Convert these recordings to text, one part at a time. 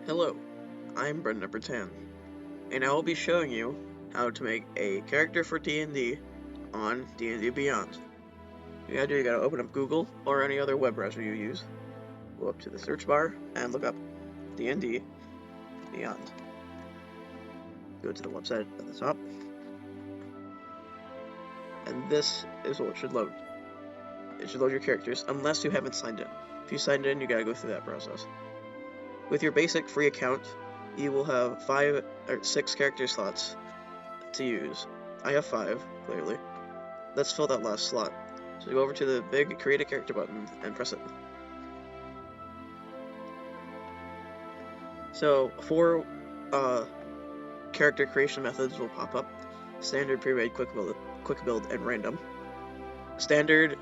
Hello, I'm Brendan number 10, and I will be showing you how to make a character for D&D on D&D Beyond. You gotta open up Google or any other web browser you use, go up to the search bar and look up D&D Beyond. Go to the website at the top, and this is what should load. It should load your characters, unless you haven't signed in. If you signed in, you gotta go through that process. With your basic free account, you will have 5 or 6 character slots to use. I have 5, clearly. Let's fill that last slot. So go over to the big Create a Character button and press it. So 4 character creation methods will pop up: standard, pre-made, quick build, and random. Standard,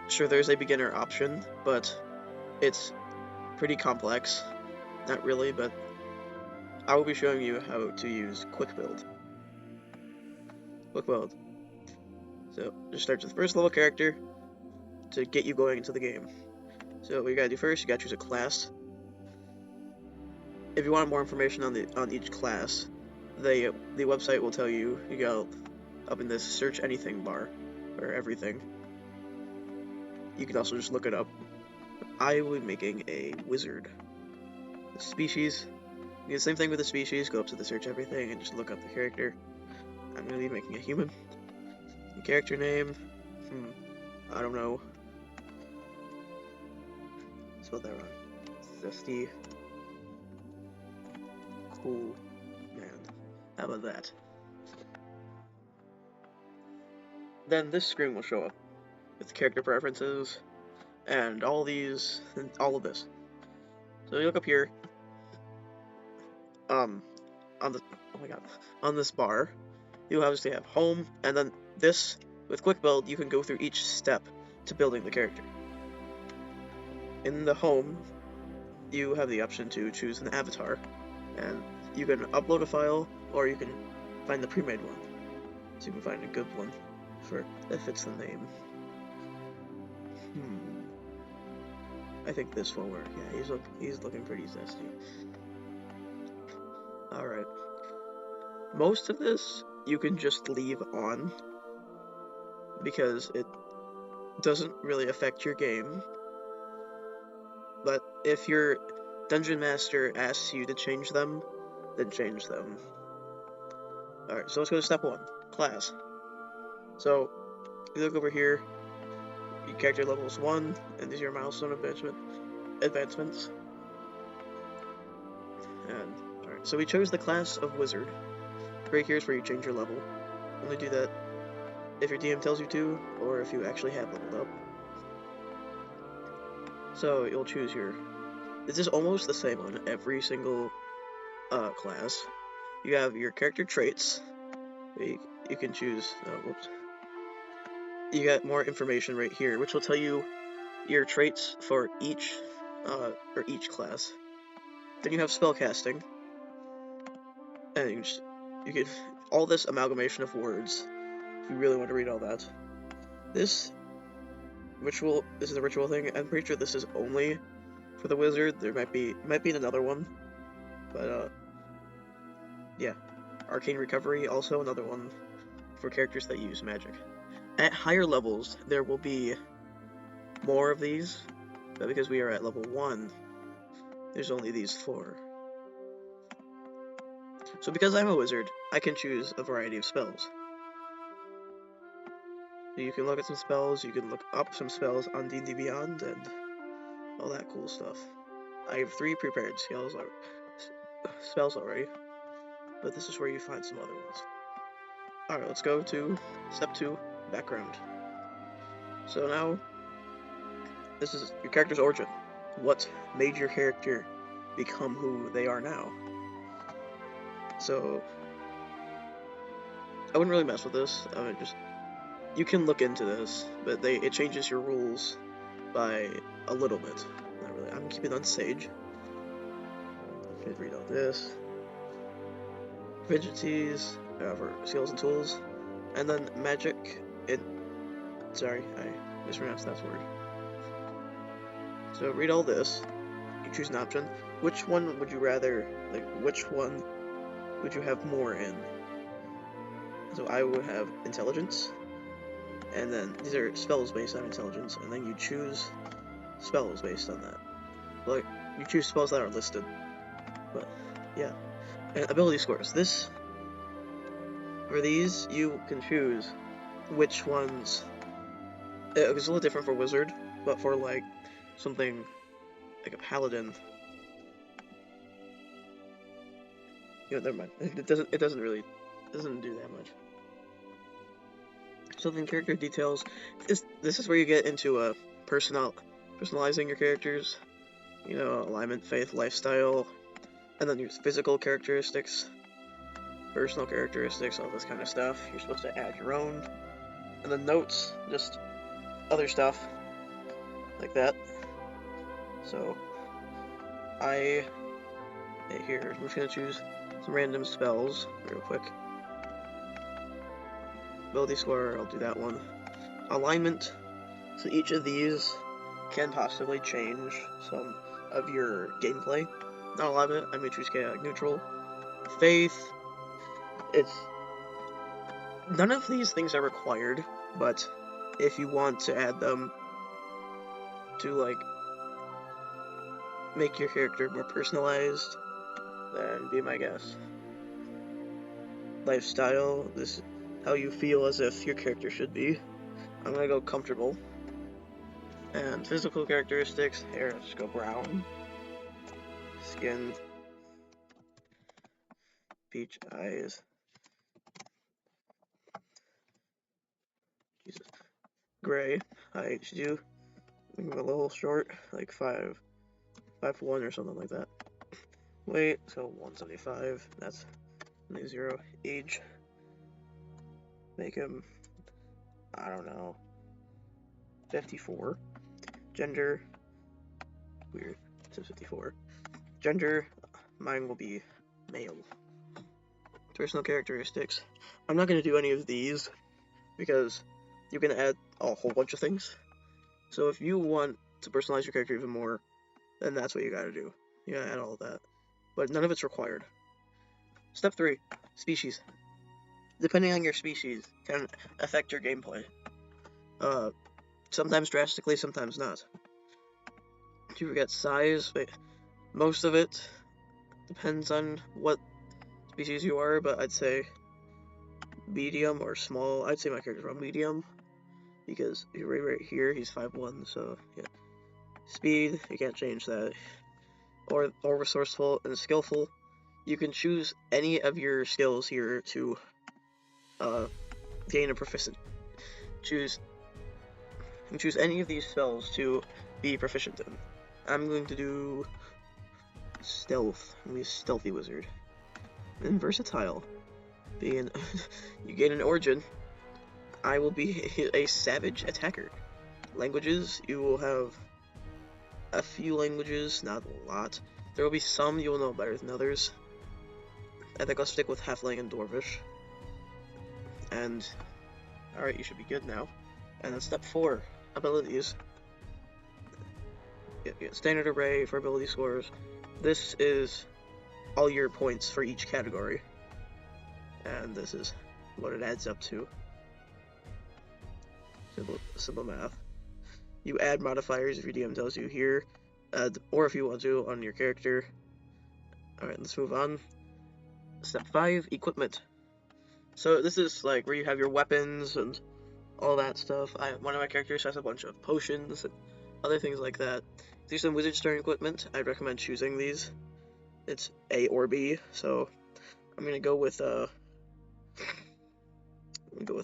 sure, there's a beginner option, but it's pretty complex. Not really, but I will be showing you how to use quick build. So just start with the first level character to get you going into the game. So what you gotta do first, you gotta choose a class. If you want more information on each class, the website will tell you. You go up in this search anything bar, or everything. You can also just look it up. I will be making a wizard. The species, do the same thing with the species, go up to the search everything and just look up the character. I'm going to be making a human. The character name, I don't know. Spelled that wrong. Zesty. Cool man. How about that? Then this screen will show up with character preferences and all of this. So you look up here, on this bar, you obviously have home, and then this, with quick build, you can go through each step to building the character. In the home, you have the option to choose an avatar, and you can upload a file, or you can find the pre-made one. So you can find a good one that fits the name. I think this will work. Yeah, he's looking pretty zesty. Alright. Most of this you can just leave on, because it doesn't really affect your game. But if your dungeon master asks you to change them, then change them. Alright, so let's go to step 1, class. So, you look over here, your character level is 1, and these are your milestone advancements. And, alright, so we chose the class of wizard. Right here is where you change your level. Only do that if your DM tells you to, or if you actually have leveled up. So you'll choose this is almost the same on every single class. You have your character traits. You can choose, you got more information right here, which will tell you your traits for each class. Then you have spellcasting, and you get all this amalgamation of words. If you really want to read all that, this is a ritual thing. I'm pretty sure this is only for the wizard. There might be another one, but yeah. Arcane recovery, also another one for characters that use magic. At higher levels, there will be more of these, but because we are at level 1, there's only these 4. So because I'm a wizard, I can choose a variety of spells. You can look at some spells, you can look up some spells on D&D Beyond, and all that cool stuff. I have 3 prepared spells already, but this is where you find some other ones. Alright, let's go to step 2, background. So now, this is your character's origin. What made your character become who they are now? So, I wouldn't really mess with this. You can look into this, but it changes your rules by a little bit. Not really. I'm keeping on Sage. You can read all this. Proficiencies for skills and tools, and then magic. Sorry, I mispronounced that word. So read all this. You choose an option. Which one would you rather, like, which one would you have more in? So I would have intelligence, and then these are spells based on intelligence, and then you choose spells based on that. Like, you choose spells that are listed. But, yeah. And ability scores. For these, you can choose which ones. It's a little different for wizard, but for, like, something like a paladin. Never mind. It doesn't do that much. So then character details. This is where you get into personalizing your characters. Alignment, faith, lifestyle, and then there's physical characteristics, personal characteristics, all this kind of stuff. You're supposed to add your own. And then notes, just other stuff like that. So here, I'm just gonna choose some random spells real quick. Ability score, I'll do that one. Alignment, so each of these can possibly change some of your gameplay. Not a lot of it, I'm gonna choose chaotic neutral. Faith, none of these things are required, but if you want to add them to, like, make your character more personalized, then be my guess. Lifestyle, this is how you feel as if your character should be. I'm gonna go comfortable. And physical characteristics, hair, just go brown. Skin, peach eyes. Jesus. Gray, height, you make him a little short, like 5'1" or something like that. Weight, so 175, that's 0. Age, make him, I don't know, 54. Gender, weird, it says 54. Gender, mine will be male. Personal characteristics, I'm not going to do any of these because you can add a whole bunch of things. So if you want to personalize your character even more, then that's what you gotta do. You gotta add all of that. But none of it's required. Step 3, species. Depending on your species, can affect your gameplay. Sometimes drastically, sometimes not. You forget size, but most of it depends on what species you are, but I'd say medium or small. I'd say my character's around medium, because right here, he's 5'1", so yeah. Speed, you can't change that. Or resourceful and skillful. You can choose any of your skills here to gain a proficient. You can choose any of these spells to be proficient in. I'm going to do stealth. I'm going to be a stealthy wizard. And versatile. You gain an origin. I will be a savage attacker. Languages, you will have a few languages, not a lot. There will be some you'll know better than others. I think I'll stick with Halfling and Dwarvish. And, alright, you should be good now. And then step 4, abilities. Standard array for ability scores. This is all your points for each category. And this is what it adds up to. Simple math. You add modifiers if your DM tells you here, or if you want to on your character. Alright, let's move on. Step 5, equipment. So this is like where you have your weapons and all that stuff. One of my characters has a bunch of potions and other things like that. If there's some wizard stone equipment, I'd recommend choosing these. It's A or B, so I'm gonna go with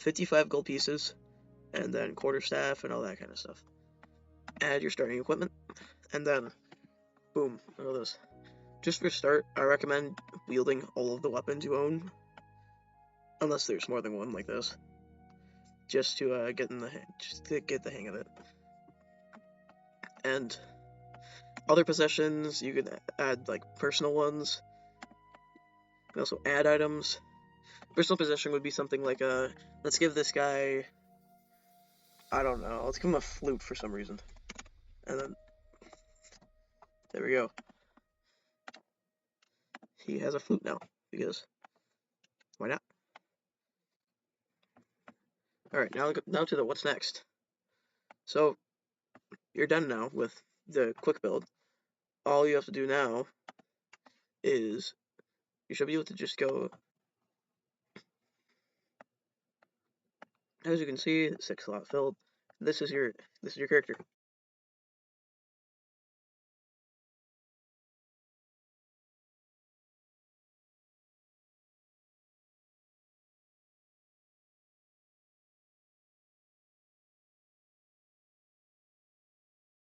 55 gold pieces, and then quarterstaff and all that kind of stuff. Add your starting equipment, and then boom, look at this. Just for start, I recommend wielding all of the weapons you own, unless there's more than one like this, just to get the hang of it. And other possessions, you can add like personal ones. You can also add items. Personal possession would be something like let's give this guy, I don't know, let's give him a flute for some reason. And then There we go. He has a flute now, because why not? Alright, now to the what's next. So, you're done now with the quick build. All you have to do now is, you should be able to just go, as you can see, 6 slot filled. This is your character.